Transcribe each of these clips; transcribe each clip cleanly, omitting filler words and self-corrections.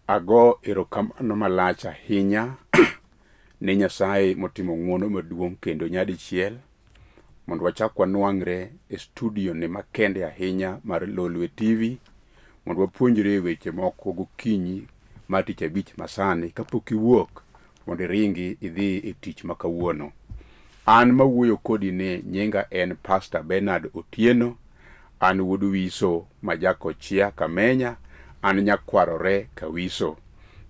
Ago erokamano malach ahinya ne Nyasaye motimo ng'wono maduong' kendo nyadichiel mondo wachak wanwang're e studio ne makende ahinya mar Lolwe TV mondo wapuonjre weche moko gokinyi mar tich abich masani kapok iwuok mondo iringi idhi e tich makawuono. An mawuoyo kodi ne nyinga en Pastor Bernard Otieno, an wuod Wiso Majakochia Kamenya, an nyakwarore Kawiso.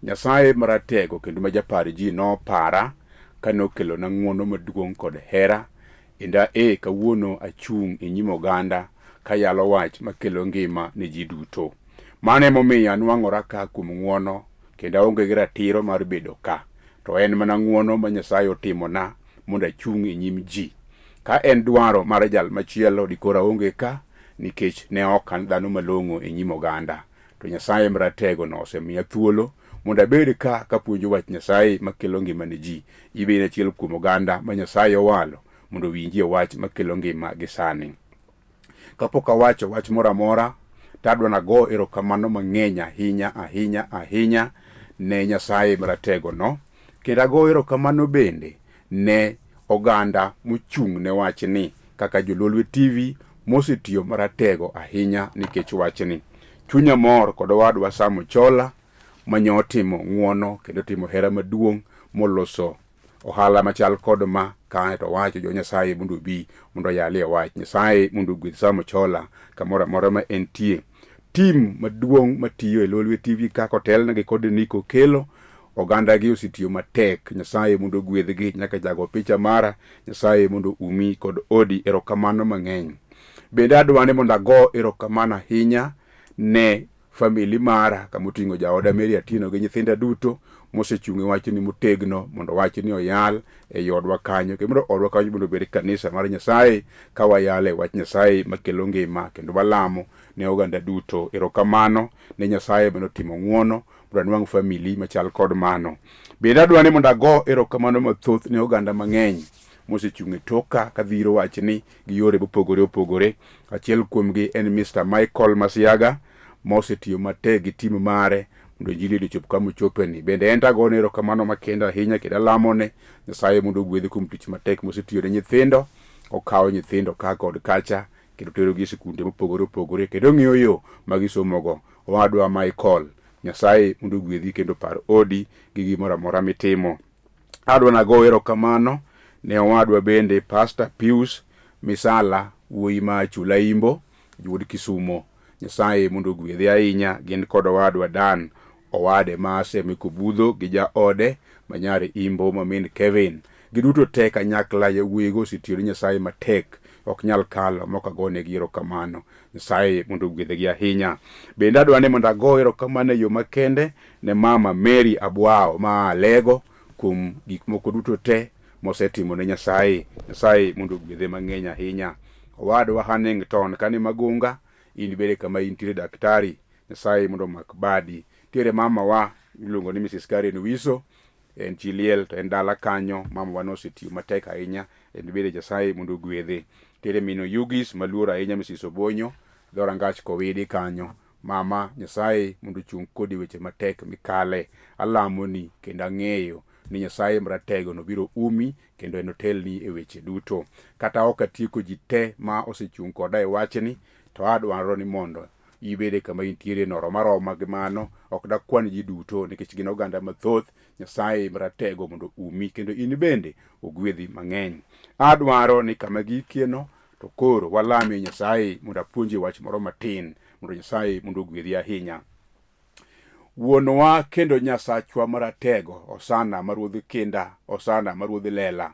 Nyasaye maratego kendo majapar ji no para kanokelo na ng'wono maduong' kod hera inda kawuono achung' e nyim oganda kayalo wach makelo ngima ne ji duto. Mane momiyo anwang'ora ka kuom ng'wono kendo aonge gi ratiro mar bedo ka. To en mana ng'wono ma Nyasaye otimona mondo achung' e nyim ji. Ka en dwaro mar jal machielo dikora aonge ka nikech ne ok an dhano malong'o e nyim oganda. To Nyasaye maratego no osemiya thuolo mondo abed ka kapuonjo wach Nyasaye makelo ngima ne ji. Ibe achiel kuom oganda ma Nyasaye owalo mondo winjie wach makelo ngima gi sani. Kapok awacho wach moro amora, tadwa nago erokamano mang'eny ahinya ne Nyasaye maratego no. Kendo ago erokamano bende ne oganda mochung' ne wachni kaka Jololwe TV mosetiyo maratego ahinya nikech wachni. Chunya mor kod owadwa Sam Ochola manyo timo ng'wono kendo timo hera maduong' moloso ohala machal kod ma ka to wacho jo Nyasaye mondo bi mondo yalie wach Nyasaye mondo gwedh Sam Ochola kamoro amora ma entie. Tim maduong' matiyo e Lolwe TV kako telnegi kod Niko Kelo, oganda gi osetiyo matek. Nyasaye mondo gwedhgi nyaka jago picha mara, Nyasaye mondo umi kod odi erokamano mang'eny. Bende adwane mondo ago erokamano ahinya ne famili mara kamoting'o jaoda Mary Atieno gi nyithinda duto mosechung' e wachni motegno mondo wachni oyal e odwa kanyo kendo odwa kanyo mondo bed kanisa mar Nyasaye ka wayale wach Nyasaye makelo ngima kendo walamo ne oganda duto. Erokamano ne Nyasaye mondo timo ng'wono mondo anwang' famili machal kod mano. Bende adwane mondo ago erokamano mathoth ne oganda mang'eny mosechung' e toka kadhiro wachni gi yore mopogore opogore. Achiel kuomgi en Mr. Michael Masiaga mosetiyo matek gi tim mare mondo injili ochop kama ochopeni. Bende en tagone erokamano makenda ahinya kendo alamone Nyasaye mondo ogwedhe kuom tich matek mosetiyo ne nyithindo. Okawo nyithindo ka kod kacha kendo terogi e sikunde mopogore opogore kendo ng'iyo yo magisomogo. Owadwa Michael, Nyasaye mondo ogwedhi kendo par odi gi gimoro amora mitimo. Adwa nago erokamano ne owadwa bende Pastor Pius Misala, wuoyi ma Chula Imbo, wuod Kisumo. Nyasaye mondo ogwedhe ahinya. Gin kod owadwa Dan owade ma Semiko Budho gi jaode manyare Imbo ma min Kevin. Giduto te kanyakla yawuoyigo osetiyo ne Nyasaye matek ok nyal kalo mok agonegi erokamano. Nyasaye mondo ogwedhegi ahinya. Bende adwane mondo ago erokamano e yo makende ne mama Mary Abwao ma Lego kuom gik moko duto te mosetimo ne Nyasaye. Nyasaye mondo ogwedhe mang'eny ahinya. Owadwa Hannington kani Magunga, in bede kama intiere daktari, Nyasaye mondo mak badi. Tiere mama wa iluongo ni Mrs. Karen Wiso, en Chiliel to en dala kanyo. Mama wa nosetiyo matek ahinya, en bede Nyasaye mondo ogwedhe. Tiere mino Yugis maluor ahinya Mrs. Obonyo, Dhorangach Kowidi kanyo. Mama, Nyasaye mondo chung' kodi weche matek mikale. Alamoni kendo ang'eyo ni Nyasaye maratego no biro umi kendo enotelni e weche duto. Kata ok atieko ji te ma osechung' koda e wachni, to adwaro ni mondo ibede kama intiere noro maroma gi mano. Ok dakwan ji duto nikech gin oganda mathoth. Nyasaye maratego mondo umi kendo in bende ogwedhi mang'eny. Adwaro ni kama gikieno to koro walame Nyasaye mondo apuonje wach moro matin mondo Nyasaye mondo ogwedhi ahinya. Wuonwa kendo Nyasachwa maratego, Osana maruodh kinda, Osana maruodh lela,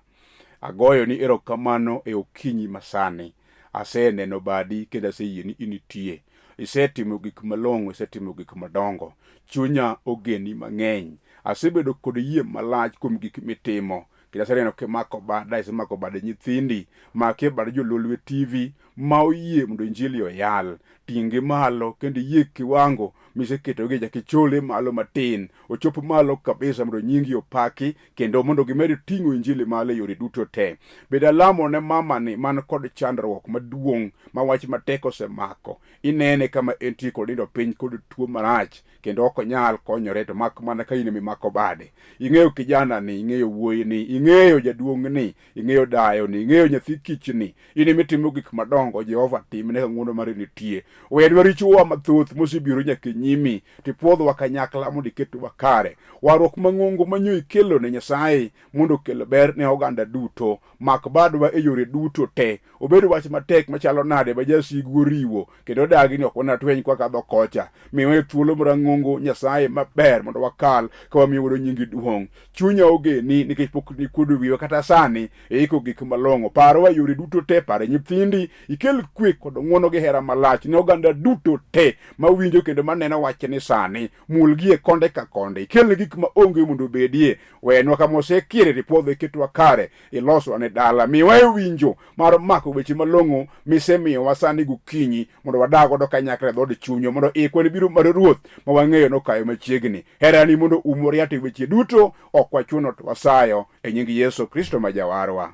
agoyo ni erokamano e okinyi masani. Aseneno badi kendo aseyie ni initie. Isetimo gik malong'o, isetimo gik madongo. Chunya ogeni mang'eny. Asebedo kod yie malach kuom gik mitimo. Kendo aseneno kimako bada, isemako bada nyithindi, makie bada Jololwe TV ma oyie mondo injili oyal, ting'gi malo kendo yie kiwango miseketogi jakichole malo matin, ochopo malo kabisa mondo nyingi opaki, kendo mondo gimed ting'o injili malo e yore duto te. Bed alamo ne mama ni man kod chandruok maduong' ma wach matek osemako, inene kama entie kod nindo piny kod tuo marach, kendo ok onyal konyore, to mak mana ka in mimako bade. Ing'eyo kijana ni, ing'eyo wuoyi ni, ing'eyo jaduong' ni, ing'eyo dayo ni, ing'eyo nyathi kich ni, in mitimo gik madongo Jehova timne ka ng'wono mari nitie. Wedwa richowa mathoth mosebiro nyaka nyimi, tipuodhwa kanyakla mondo iketwa kare. Warruok mang'ongo manyo ikelo ne Nyasaye mondo okel ber ne oganda duto, mak badwa e yore duto te. Obedo wach matek machalo nade ma jasigu oriwo, kendo dagi ni ok wanatweny kwa kadho kocha. Miwa thuolo marang'ongo Nyasaye maber mondo wakal ka wamiyo wuodo nyingi duong'. Chunya ogeni nikech pok nikuodo wiwa kata sani iko gik malong'o. Parowa yore duto te, pare nyithindi, ikel kwe kod ng'wono gi hera malach ne oganda duto te mawinjo kendo maneno wachni sani. Mulgie konde ka konde, ikel gik ma onge mondo bedie. Wenwa kama osekiere ripuodho iketwa kare, iloswa ne dala. Miwa winjo mar mako weche malong'o misemiyo wasani gokinyi mondo wadag godo kanyakla e dhood chunyo, mondo ikwa ne biro mar Ruoth ma wang'eyo nokayo machiegni. Herani mondo umor yate weche duto, ok wachuno to wasayo e nying Yesu Kristo ma Jawarwa.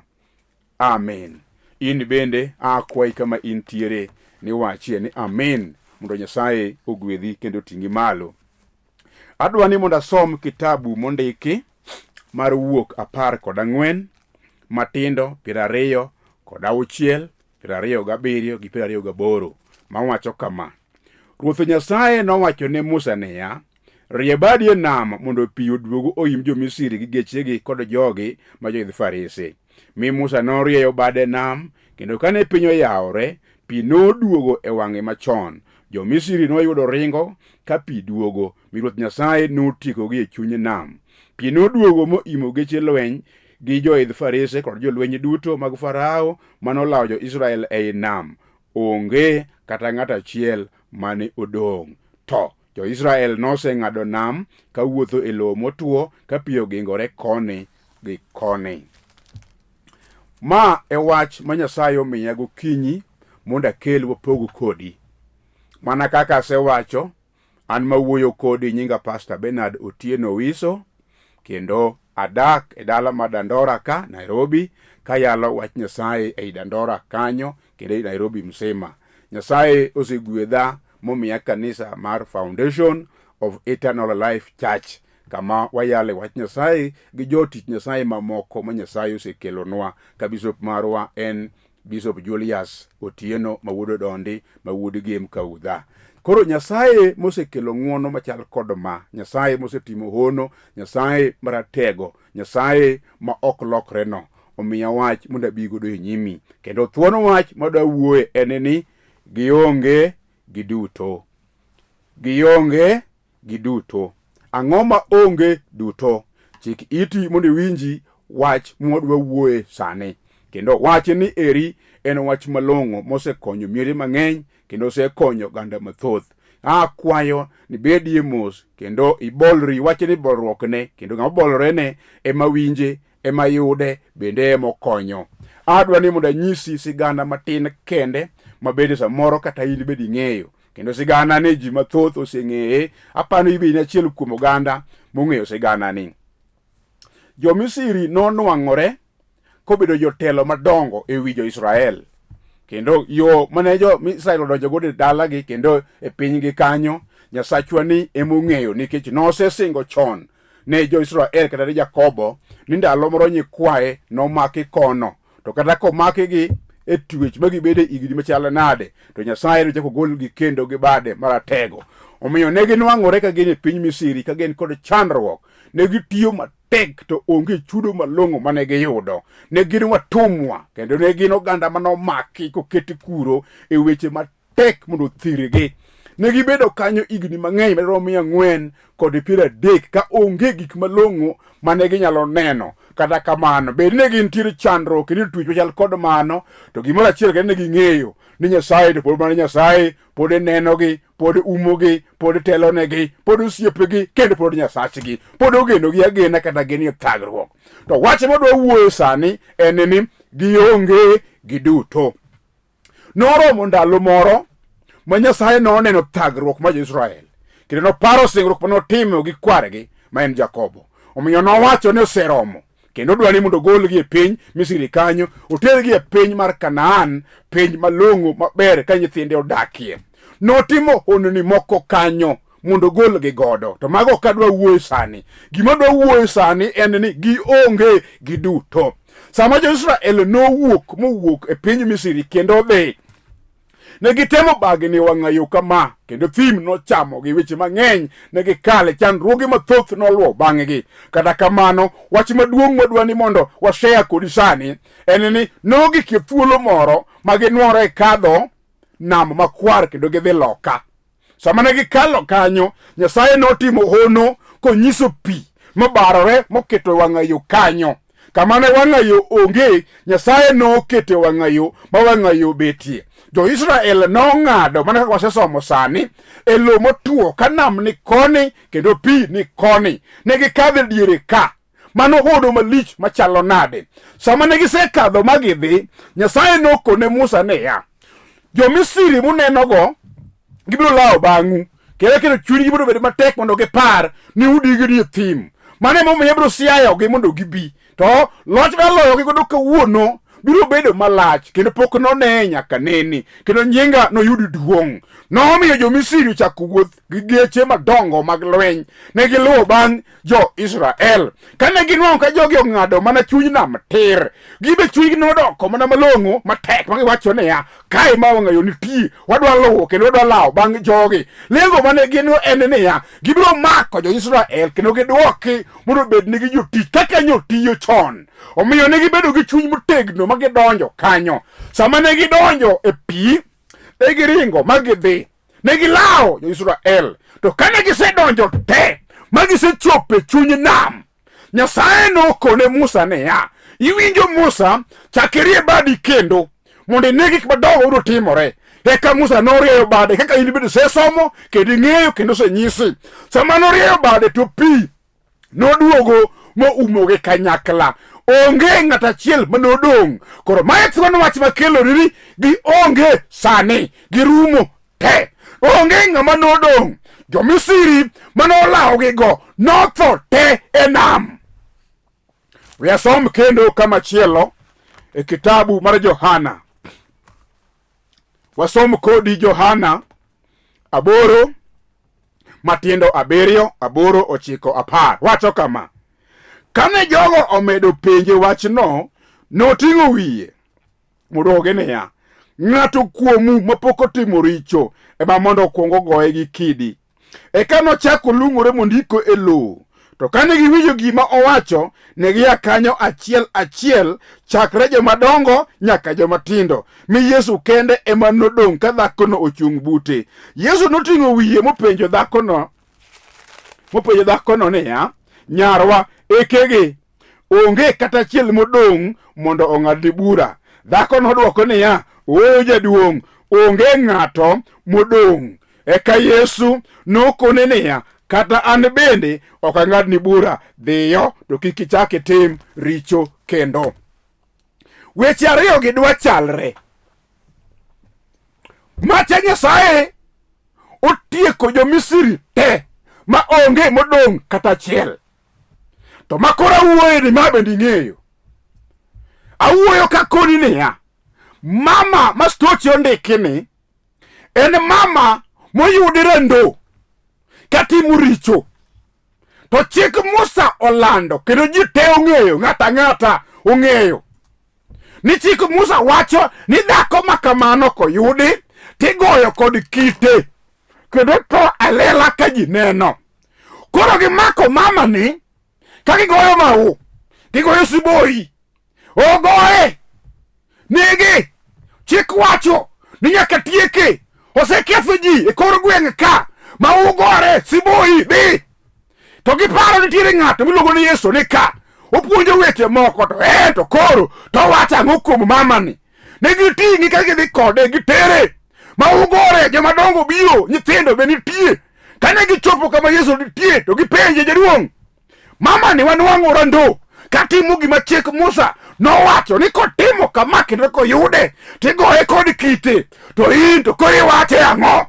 Amen. In bende akwai kama intiere ni wachie ni amen, mondo Nyasaye ogwedhi kendo ting'i malo. Adwa ni mondo asom kitabu mondiki mar Wuok 14, matindo 20 kod 6, 27 gi 28, mawacho kama: Ruoth Nyasaye nowacho ne Musa niya, rie badi e nam mondo pi oduogo oim jo-Misri gi gechegi kod jogi ma joidh farese. Mi Musa norieyo bade nam, kendo kane piny oyawore, pi noduogo e wang'e machon. Jo-Misri noyudo ringo ka pi duogo, mi Ruoth Nyasaye notiekogi e chuny nam. Pi noduogo moimo geche lweny gi joidh farese kod jolweny duto mag Farao manolawo jo-Israel ei nam. Onge kata ng'at achiel mane odong'. To jo-Israel noseng'ado nam ka wuotho e lowo motuo ka pi ogingore koni gi koni. Ma e wach ma Nyasaye omiya gokinyi mondo akel wapogo kodi. Mana kaka asewacho, an mawuoyo kodi nyinga Pastor Bernard Otieno Wiso, kendo adak e dala ma Dandora ka, Nairobi, kayalo wach Nyasaye ei Dandora kanyo, kendo ei Nairobi msima. Nyasaye osegwedha momiya kanisa mar Foundation of Eternal Life Church, kama wayale wach Nyasaye gi jotich Nyasaye mamoko ma Nyasaye osekelonwa, ka bishop marwa en Bishop Julius Otieno mawuod Dondi, mawuod Gem Kaudha. Koro Nyasaye mosekelo ng'wono machal kod ma, Nyasaye mosetimo hono, Nyasaye maratego, Nyasaye ma ok lokre no, omiya wach mondo abigodo e nyimi. Kendo thuono wach moda wuoye en ni gionge giduto. Gionge giduto. Ang'o ma onge duto? Chik iti mondo winji wach modwa wuoye sani. Kendo wach ni eri en wach malong'o mosekonyo miere mang'eny, kendo osekonyo ganda mathoth. Akwayo ni bedie mos kendo ibolri, wach ni bolruok ne, kendo ng'ama bolore ne ema winje, ema yude, bende ema okonyo. Adwa ni mondo anyisi sigana matin kende mabede samoro kata in bedi ng'eyo, kendo sigana ni ji mathoth oseng'eye. Apano ibe in achiel kuom oganda mong'eyo sigana ni. Jo-Misri nonwang'ore kobedo jotelo madongo e wi jo-Israel, kendo yo mane jo-Israel odonjo godo e dalagi kendo e pinygi kanyo, Nyasachwa ni emong'eyo, nikech nosesingo chon ne jo-Israel kata ne Jakobo ni ndalo moro nyikwaye nomaki kono, to kata komaki gi e twech magibede igni machalo nade, to Nyasaye nochako golgi kendo gi bade maratego. Omiyo ne ginwang'ore ka gin e piny Misri, ka gin kod chandruok, ne gitiyo matek to onge chudo malong'o mane giyudo. Ne gin watumwa, kendo ne gin oganda manomaki koketi kuro e weche matek mondo thirgi. Ne gibedo kanyo igni mang'eny maromo 400 kod 30 ka onge gik malong'o mane ginyalo neno. Kata kamano, bed ne gintiere chandruok kendo twech machal kod mano, to gimoro achiel kendo ne ging'eyo ni Nyasaye to pod mana Nyasaye, pod nenogi, pod umogi, pod telonegi, pod osiepegi, kendo pod Nyasachgi, pod ogenogi agena kata genie thagruok. To wach modwa wuoyo sani en ni gionge giduto. noromo ndalo moro ma Nyasaye noneno thagruok ma jo-Israel, kendo noparo singruok manotimo gi kwargi ma en Jakobo. Omiyo nowacho ni oseromo, kendo dwani mondo ogolgi e piny Misri kanyo, otergi e piny mar Kanaan, piny malong'o maber ka nyithinde odakie. Notimo honni moko kanyo mondo ogolgi godo. To mago ok adwa wuoyo sani. Gima dwa wuoyo sani en ni gionge giduto. Sama jo-Israel mowuok e piny Misri kendo odhi, ne gitemo bagni wang'ayo kama, kendo thim nochamo gi weche mang'eny, ne gikale chandruoge mathoth noluwo bang'gi. Kata kamano, wach maduong' madwani mondo washare kodi sani en ni nogikie thuolo moro ma ginwore kadho nam makwar kendo gidhi loka. Sama ne gikalo kanyo, Nyasaye notimo hono konyiso pi mabarore moketo wang'ayo kanyo. Kama ne wang'ayo onge, Nyasaye noketo wang'ayo ma wang'ayo betie. Jo-Israel nong'ado mana kaka wasesomo sani e lo motuo ka nam ni koni kendo pi ni koni. Ne gikadho diere ka, mano hodo malich machalo nade. Sama ne gisekadho magidhi, Nyasaye nokone Musa niya, jo-Misri munenogo gibiro lawo bang'u, kendo chunygi biro bedo matek mondo gipar ni udigri e thim. Mano emomiyo biro siayogi mondo gibi. To loch maloyogi godo kawuono biro bedo malach, kendo pok none nyaka neni, kendo nyinga noyudi duong'. Nomiyo jo-Misri ochako wuoth gi geche madongo mag lweny. Ne giluwo bang' jo-Israel. Kane ginwang'o ka jogi ong'ado mana chuny nam tir, gibe chunygi nodoko mana malong'o matek, ma giwacho niya, kae ma wang'ayo nitie, wadwa luwo kendo wadwa lawo bang' jogi. Lengo mane gin en niya, gibiro mako jo-Israel kendo gidwoki mondo bed nigi jotich kaka nyotiyo chon. Omiyo ne gibedo gi chuny motegno ma gidonjo kanyo. Sama ne gidonjo e pi, ne giringo ma gidhi, ne gilawo jo-Israel. To kane gisedonjo te ma gisechopo e chuny nam, Nyasaye nokone Musa niya, iwinjo Musa, chak irie badi kendo mondo ine gik madongo biro timore. Eka Musa norieyo bade kaka in bende sesomo kendo ing'eyo kendo senyisi. Sama norieyo bade to pi noduogo moumogi kanyakla. Onge ng'at achiel manodong'. Koro mae thuon wach makelo ni gionge sani, girumo te. Onge ng'ama nodong'. Jo-Misri manolawogigo notho te e nam. We asom kendo kamachielo e kitabu mar Johana. Wasom kodi Johana 8 matiendo 7, 8, 9, 10. Wacho kama: kane jogo omedo penje wachno, noting'o wiye modoge niya, ng'ato kuomu mapok otimo richo ema mondo okuongo goye gi kidi. Eka nochako lung'ore mondiko e lowo. To kane giwinjo gima owacho, ne gia kanyo achiel achiel, chakre jomadongo nyaka jomatindo. Mi Yesu kende ema nodong' ka dhakono ochung' bute. Yesu noting'o wiye mopenjo dhakono niya, nyarwa, ekege onge kata achiel modong' mondo ong'adni bura? Dhako nodwoko niya, ooyo jaduong', onge ng'ato modong'. Eka Yesu nokone niya, kata an bende ok ang'adni bura. Dhiyo, to kik ichak itim richo kendo. Weche ariyo gi dwa chalre. Macha Nyasaye otieko jo-Misri te ma onge modong' kata achiel. To makoro awuoyo ni ma bende ing'eyo. Awuoyo ka koni niya, mama ma stochi ondiki ni en mama moyudi rando katimo richo. To chik Musa olando, kendo ji te ong'eyo, ng'ata ong'eyo ni chik Musa wacho ni dhako makamano koyudi tigoyo kod kite kendo to alela ka ji neno. Koro gimako mama ni ka gigoyo mau, gigoyo siboi, ogoye nigi. Chik wacho ni nyaka tieke. Oseketho ji e kor gweng' ka ma ugore siboi dhi. To giparo nitiere ng'ato miluongo ni Yesu ni ka opuonjo weche moko, to to koro to wacho ang'o kuom mamani? Ne giting'i ka gidhi kode gitere ma ugore, jomadongo biro, nyithindo be nitie. Kane gichopo kama Yesu nitie to gipenje, jaduong', mamani wanwang'o rando katimo gima chik Musa nowacho ni kotimo kama kendo koyude tigoye kod kite, to in to koro iwache ang'o?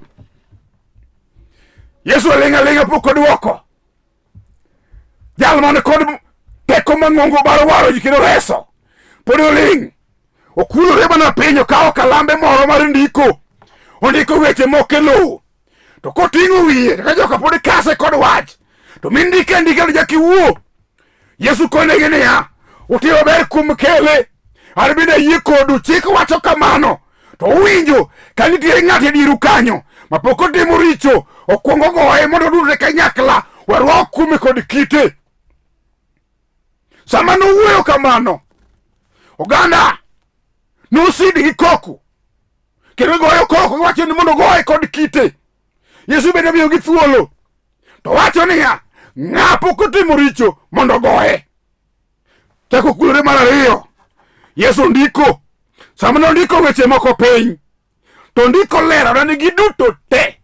Yesu alinga pok odwoko. Jal mane kod teko mang'ongo baro waro ji kendo reso pod oling', okulore mana piny, okawo kalambe moro mar ndiko, ondiko weche mokelo, to koting'o wiye ka joka pod kase kod wach, to mindike to jakiwuo. Yesu konegi niya, utiyo ber kum kele, an bende ayie kodu. Chik wacho kamano, to uwinjo ka nitiere ng'at e dieru kanyo ma pok otimo richo, okwongo goye mondo odudre kanyakla, warwa kume kod kite. Sama nowuoyo kamano, oganda nosidi gi koko, kendo goyo koko, wacho ni mondo goye kod kite. Yesu bende miyo gi thuolo, to wacho niya, ng'a pok otimo richo mondo goye. Chako kulore mar ariyo, Yesu ndiko. Sama nondiko weche moko piny, to ndiko lero ni giduto te,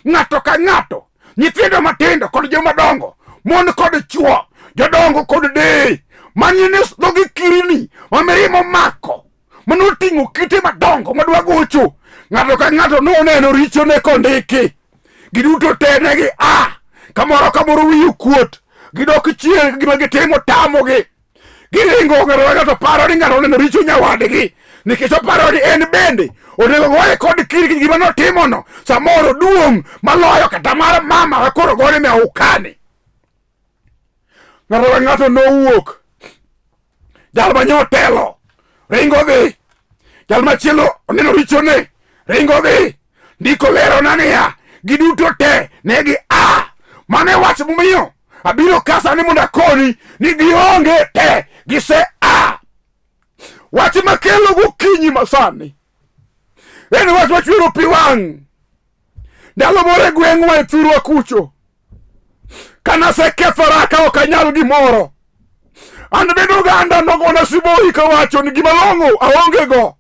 ng'ato ka ng'ato, nyithindo matindo kod jomadongo, mon kod chuo, jodongo kod deye, manyine dhogi kirni mamirimo mako, manoting'o kite madongo madwa gocho, ng'ato ka ng'ato noneno richone kondiki. Giduto te negi kamoro kamoro wiyo kuot, gidok chien gima gitimo tamogi, giringo. Ng'ato paro ni ng'ato oneno richo nyawadgi, nikech oparo ni en bende onego goye kod kiri gima notimono samoro duong' maloyo kata mar mama wa koro gore me ukani. Ng'ato ka ng'ato nowuok, jal manyotelo ringo dhi, jal machielo oneno richone ringo dhi. Ndiko lero na niya, giduto te negi mane wach momiyo abiro kasa ni mondo akoni ni gionge te gise wach makelo gokinyi masani en wach machwero pi wang'. Ndalo moro e gweng'wa e thurwa kucho, kanasekethora ka ok anyal gimoro, an bende oganda nogona siboi kawacho ni gima long'o aonge go.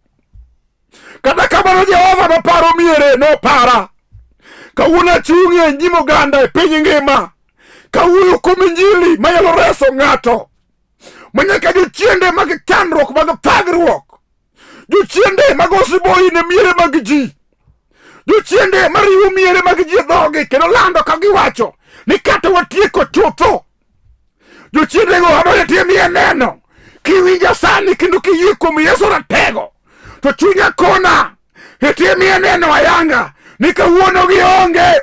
Kata kamano Jehova noparo miere, nopara. Kawuono achung'ie e nyim oganda e piny ngima, kawuoyo kuom Injili manyalo reso ng'ato, manyaka jochiende mag chandruok, mag thagruok, jochiende mag osiboi ne miere mag ji, jochiende mariwo miere mag ji e dhogi kendo lando ka giwacho ni kata watieko chutho. Jochiende go adonjo tim ye neno, kiwinja sani kendo kiyie kuom Yesu Ratego, to chunya kona itim ye neno ayanga ni kawuono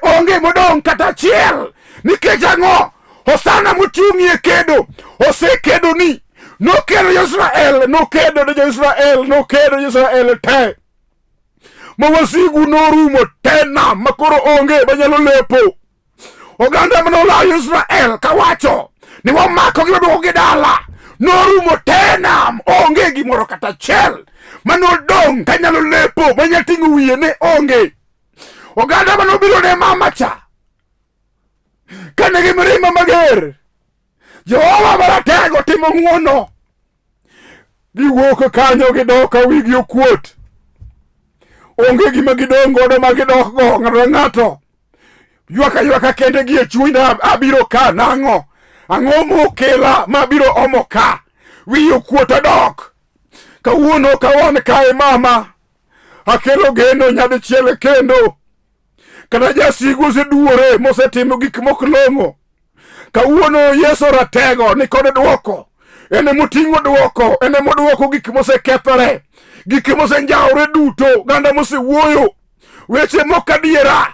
onge modong' kata achiel. Nikech ang'o? Hosana mochung'ie kedo, osekedo ni nokedo jo-Israel, nokedo ne jo-Israel, nokedo jo-Israel te, ma wasigu norumo te nam makoro onge manyalo lepo. Oganda manolayo Israel kawacho ni wamako gi waduogo gi dala, norumo te nam, onge gimoro kata achiel manodong' kanyalo lepo, manyalo ting'o wiye ne onge. Oganda manobiro ne mama cha, kane gi mirima mager, Jehova Maratego timo ng'wono, giwuok kanyo gidok ka wigi okuot, onge gima gidong' godo ma gidok go. Ng'ato ng'ato ywaka kende gi e chuny, abiro ka nang'o? Ang'o mokela mabiro omo ka? Wiyi okuot adok. Kawuono kawan kae mama, akelo geno nyadichiel kendo, kata jasigu oseduore mosetimo gik moklong'o. Kawuono Yesu Ratego ni kod dwoko, ene moting'o dwoko, ene modwoko gik mosekethore, gik mosenjawore duto, ganda mosewuoyo weche mokadiera.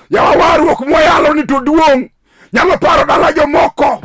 Yawawarruok mwayalo ni to duong' nyalo paro dala jomoko,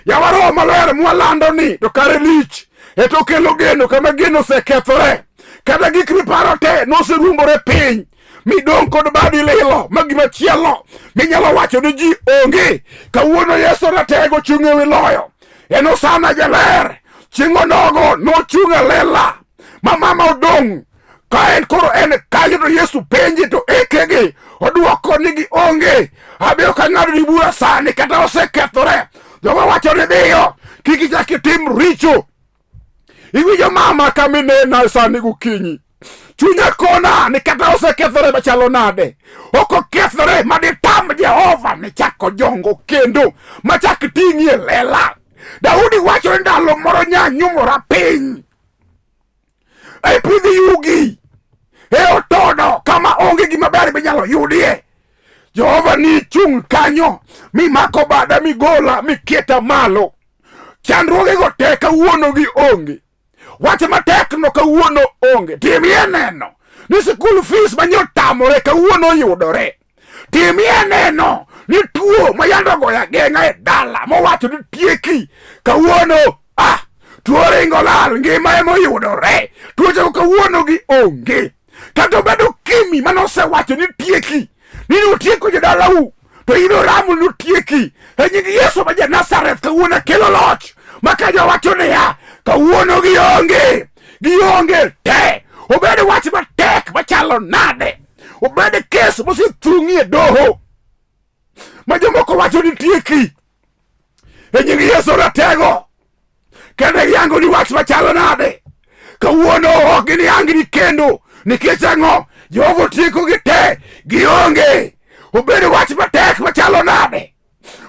yawaroho maler mwalando ni to kare lich, eto kelo geno kama geno osekethore, kata gik miparo te noserumbore piny, midong' kod badi lilo ma gimachielo minyalo wacho ni ji onge. Kawuono Yesu Ratego chung' ewi loyo, en osana jaler, chieng' onogo nochung' e lela ma mama odong' ka en koro en kanyo, to Yesu penji to ekegi odwoko ni gionge. Abiro ka ng'ado ni bura sani kata osekethore, jogo wacho ni dhiyo, kik ichak itim richo. Iwinjo mama kaminena sani gokinyi, chunya kona ni kata osekethore machalo nade, ok okethore maditam Jehova ni chako jongo kendo machak ting'ie lela. Daudi wacho ni ndalo moro nyanyumora piny, e pidh yugi e otodo kama onge gima ber minyalo yudie. Jehova ni chung' kanyo mimako bada migola miketa malo. Chandruogego te kawuono gi onge. Wach matek no kawuono onge. Timie neno ni school fees manyotamore kawuono yudore. Timie neno ni tuo mayando goya genga e dala mowacho ni tieki kawuono tuo ringo lal ngima emo yudore. Tuoche kawuono gi onge. Kata bedo kimi manosewacho ni tieki ni utieko jodalau to ino ramu nutieki e nying Yesu ma Nazareth kawuono kelo loch maka jowacho niya kawuono gionge te. Obed wach matek machalo nade, obed kes mosethung'i e doho ma jomoko wacho ni tieki e nying Yesu ratego, kendo yango ni wach machalo nade kawuono ok giniangni kendo nikech ang'o? Jehova tieko gi te gionge. Obed wach matek machalo nade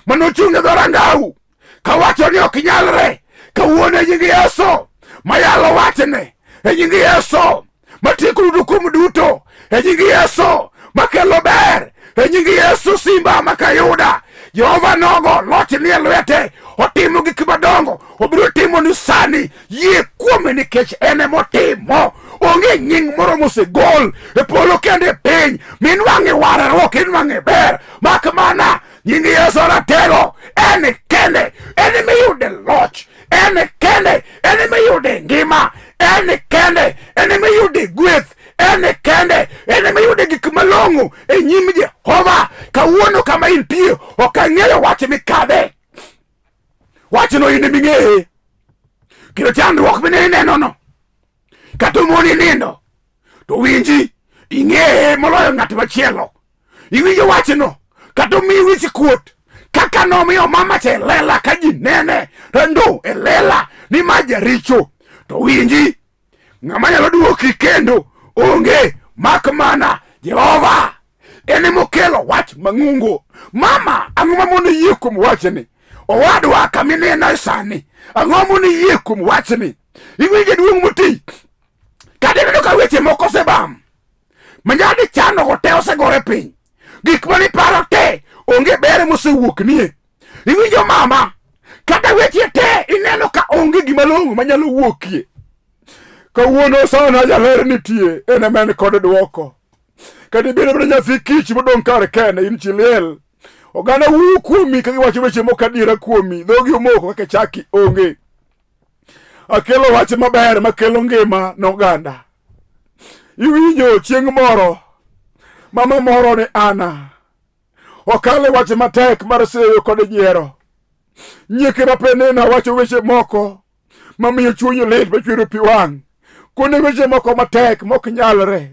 manochung' e dhorangau kawacho ni ok nyalre kawuono e nying Yesu mayalo wachne, e nying Yesu matieko dukum duto, e nying Yesu makelo ber, e nying Yesu simba makayuda. Jehova nogo loch ni e lwete, otimo gik madongo, obiro timo ni sani. Yie kuome nikech en emotimo. Onge nying moro mosegol e polo kende piny minwang'e warruok inwang'e ber mak mana nying Yesu ratego. En kende en miyude loch, en kende en miyude ngima, en kende en miyude gweth, en kende en miyude gik malong'o e nyim Jehova. Kawuono kama intie ok ang'eyo wach mikadhe, wachno in ming'eye, kendo chandruok mine inenono kata moni nindo to winji ing'eye moloyo ng'at machielo. Iwinjo wachno kata mi wich kuot kaka nomiyo mama cha lela ka ji nene rando e lela ni ma jaricho. To winji ng'ama nyalo duoki kendo onge mak mana Jehova. En mokelo wach mang'ungo. Mama ang'o ma mondo yie kuom wachni? Owadwa kaminena sani ang'o mondo yie kuom wachni? Iwinjo duong' moti kata ineno ka weche moko sebam manyadi chano go te osegore piny, gik mani paro te onge ber mosewuok nie. Iwinjo mama, kata weche te ineno ka onge gima long'o manyalo wuokie. Kawuono sana jaler nitie, ene men kod duoko. Kati biro biro nyathi kich modong' kar kene in chiliel. Oganda wuo kuomi kagiwacho weche moko adiera kuomi, dhogi omoko kaka chaki onge. Akelo wach maber makelo ngima n'oganda. Iwinjo chieng' moro mama moro ni Ana okale wach matek mar seyo kod nyiero. Nyieke mapenena wacho weche moko mamiyo chuny lit machwero pi wang'. Kone weche moko matek mok nyalre.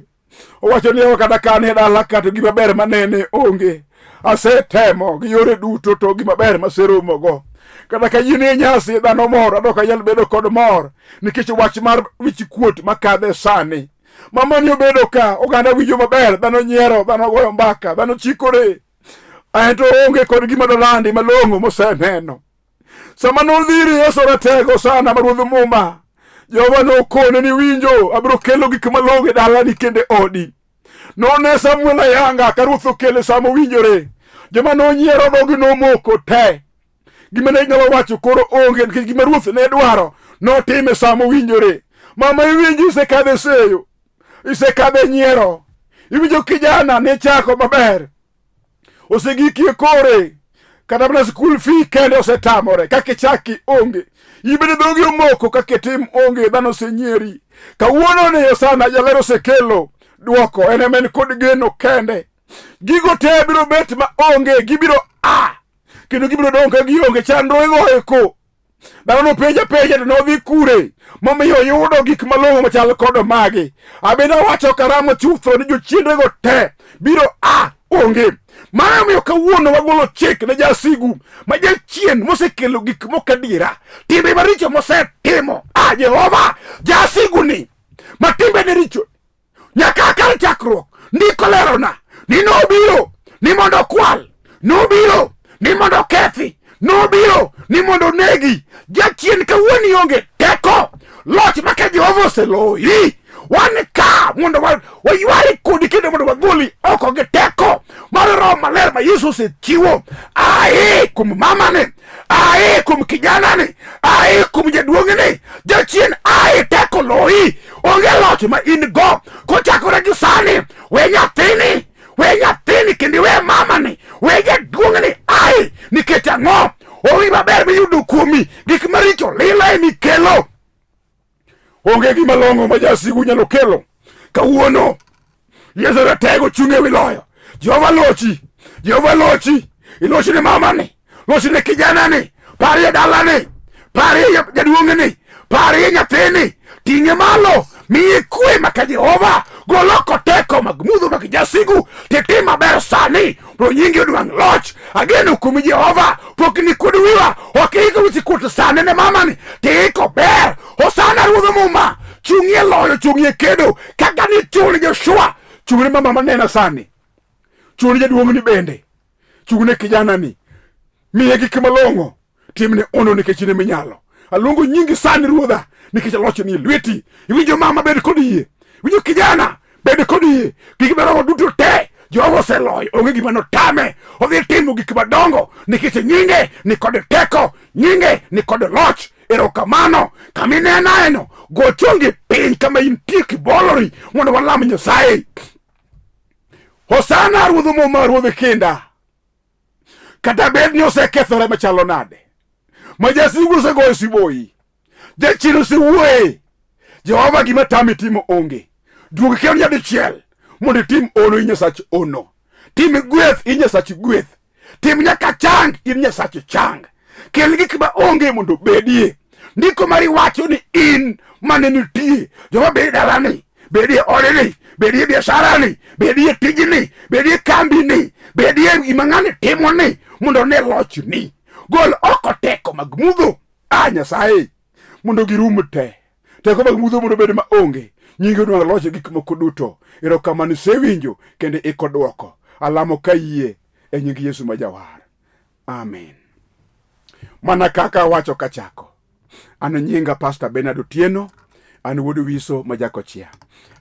Owacho ni kata kan e dala kata gima ber manene onge. Asetemo gi yore duto to gima ber maseromogo. Kata ka yine nyasi dhano mor adok anyal bedo kod mor nikech wach mar wich kuot makadhe sani. Mama ni obedo ka oganda winjo maber, dhano nyiero, dhano goyo mbaka, dhano chikore. Aento onge kod gima dolandi malong'o moseneno. Sama nodhiri Yesu ratego sana maruodh muma, Jehova nokone ni winjo abiro kelo gik malong'o e dalani kende odi. None Samuel ayanga ka Ruoth okele sama owinjore. Joma nonyiero dhogi nomoko te. Gima ne nyalo wacho koro onge nikech gima Ruoth ne dwaro notime sama owinjore. Mama iwinji isekadhe seyo, isekadhe nyiero. Iwinjo kijana ne chako maber, osegikie kore, kata mana school fee kende osetamore kaka chaki onge. Ibede dhogi omoko kaka tim onge, dhano osenyieri. Kawuono ne sana jalero osekelo duoko, ene men kod geno kende. Gigo te biro bet ma onge, gibiro kendo gibiro dong' ka gionge. Chandruoge eko dhano nopenja to nodhi kure momiyo yudo gik malong'o machal kod magi. Abenda wacho karamo chutho ni jochiendrego te biro onge. Mano miyo kawuono wagolo chik ne jasigu ma jachien mosekelo gik mokadira, timbe maricho mosetimo. Jehova, jasigu ni matimbe ne richo nyaka kal chakruok ndiko lerona ni nobiro ni mondo kwal, nobiro ni mondo kethi, nobiro ni mondo negi. Jachien kawuoni onge teko loch maka Jehova oseloyi. wan ka mondo waywari kodi kendo mondo wagoli oko gi teko mar Roho Maler ma Yesu osechiwo. Ae kuom mamani, ae kuom kijanani, ae kuom jaduong'ni, jachien, ae teko loyi. Onge loch ma in go kochakore gi sani. We nyathini kendo we mamani, we jaduong'ni, ae nikech ang'o? Onge maber miyudo kuomi, gik maricho lila mikelo. Onge gima long'o ma jasigu nyalo kelo. Kawuono Yesu ratego chunge wiloyo. Jehova lochi. Ilochi ne mamani, lochi ne kijanani, pari dalani, pari jaduong'ni, pari nyathini. Ting'e malo, miye kwe maka Jehova. Goloko teko mag mudho mag jasigu. Titim maber sani. Bro nyingi odwang' loch. Ageno kuom Jehova. Pok ni kod wiwa. Okiko wichikuot sani ne mamani. Tiko ber. Hosana ruodh muma. Chung'ie loyo, chung'ie kedo. Kaka ni chuli Joshua. Chung'ne mama manena sani. Chung'ne jaduong'ni bende. Chung'ne kijanani. Miye gik malong'o. Timne ono nikech ne minyalo. Aluongo nyingi sani ruodha. Nikech loch ni lweti. Iwinjo mama bed kod yie. Winjo kijana bed kod yie. Gik marogo duto te Jehova oseloyo. Onge gima notame. Odhi timo gik madongo nikech nyinge ni kod teko, nyinge ni kod loch. Erokamano kaminena eno gochongi piny kama intie kibolori mondo walam Nyasaye. Hosana ruodh muma, ruodh kinda. Kata bed ni osekethore machalo nade, ma jasigu osegoyo siboi, jachien osewuoye, Jehova gima tami timo onge. Duog kendo nyadichiel mondo itim ono in Nyasach ono. Tim gweth in Nyasach gweth. Tim nyaka chang in Nyasach chang. Kel gik ma onge mondo bedie. Ndiko mari wacho ni in mane nitie. Jehova bedi dalani, bedie odeni, bedie biasharani, bedie tijni, bedie kambini, bedie gima ng'ani timoni mondo ne loch ni. Gol oko teko mag mudho. Nyasaye mondo girum te. Teko mag mudho mondo bed ma onge. Nyingi odwang' loch gik moko duto. Erokamano isewinjo kendo iko duoko. Alamo ka yie e nying Yesu ma Jawar. Amen. Mana kaka wacho kachako. An nyinga Pastor Bernard Otieno. An wuod Wiso ma Jakochia.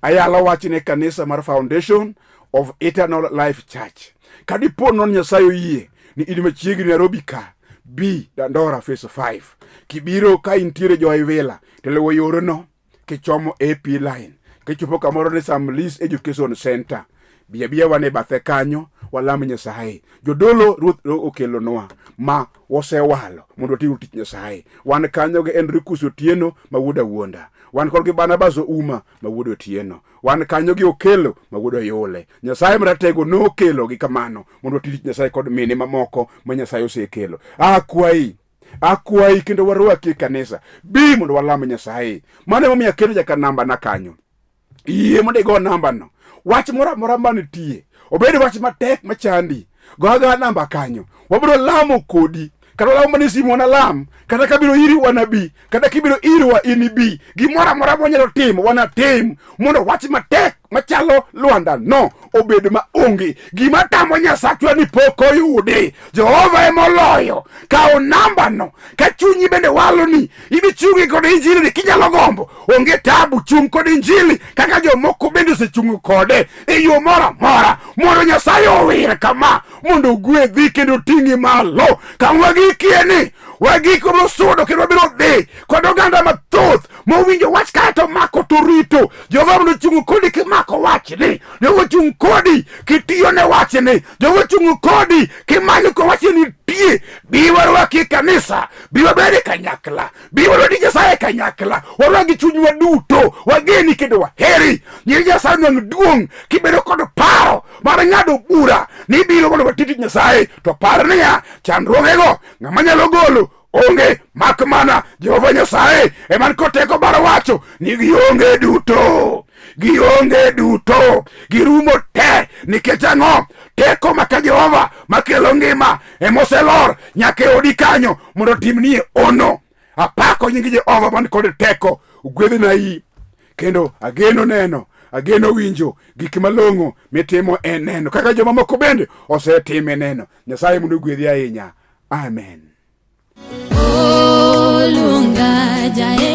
Ayalo wachne kanisa mar Foundation of Eternal Life Church. Kadipo non Nyasaye yie ni in machiegni Nairobi ka. B Dandora Phase 5. Kibiro ka intiere jo Iwela. Telewo yoreno kichomo AP line. Kichopo kamoro ne Samlis Education Center. Bia wane bathe kanyo walam Nyasaye. Jodolo ruoth okelo noa ma wasewalo mondo tiru tich Nyasaye. Wan kanyo ge Enricus Otieno ma wuod Awuonda. Wan kod gi Barnabas Uma ma wuod Otieno. Wan kanyo gi Okelo ma wuod Oyole. Nyasaye maratego no okelo gi kamano mondo tich Nyasaye kod mine mamoko ma Nyasaye osekelo. Akwai kendo warwaki kanisa. Bi mondo walam Nyasaye. Mane momiyo kelo jaka namba na kanyo. Iye mondo go namba no. Wach mora manitie. Obed wach matek machandi. Goga namba kanyo. Wabiro lamo kodi. Kata lamo mani simu wana lam. Kata kabiro iri wanabi. Kata kibiro iri wa inibi. Gimora mwanyalo timo wana tim. Mondo wach matek machalo Luanda no. Obed maonge. Gima tamo Nyasachwa ni poko yude. Jehova emoloyo. Kao namba no. Kachunyi bende walo ni. Ibi chungi kode injili ni kinyalo gombo. Onge tabu chung kode injili. Kaka jo moko bende se chungu kode. Iyo mora. Mondo Nyasaye owire kama. Mondo gwedhi kendo tingi malo. Kamwagi kieni. Wagiko bro sudo kendo biro dhi. Kod oganda mathoth. Mowinjo wach kato mako turito. Jehova mondo chungu kodi kimako wachni. Jehova chungu kodi kitiyo ne wachni. Jehova chungu kodi kimanyo ko wachni tie. Biwarwaki kanisa. Biwabede kanyakla. Biwarwadi Nyasaye kanyakla. Warwagi chunywa duto. Wageni kendo waheri. Nyiri Nyasaye nwang' duong' kibedo kod paro. Mar ng'ado bura. Ni biro mondo watiti Nyasaye. To par niya chandruogego ng'ama nyalo golo onge mak mana Jehova Nyasaye. Eman koteko baro wacho ni gionge duto. Girumo te nikech ang'o? Teko maka Jehova makelo ngima emoselor nyaka e odi kanyo mondo timnie ono. Apako nying Jehova man kod teko. Ugwedhna yi kendo ageno winjo gik malong'o mitimo e neno kaka joma moko bende osetime neno. Nyasaye mondo gwedhi ahinya. Amen. Lunga jae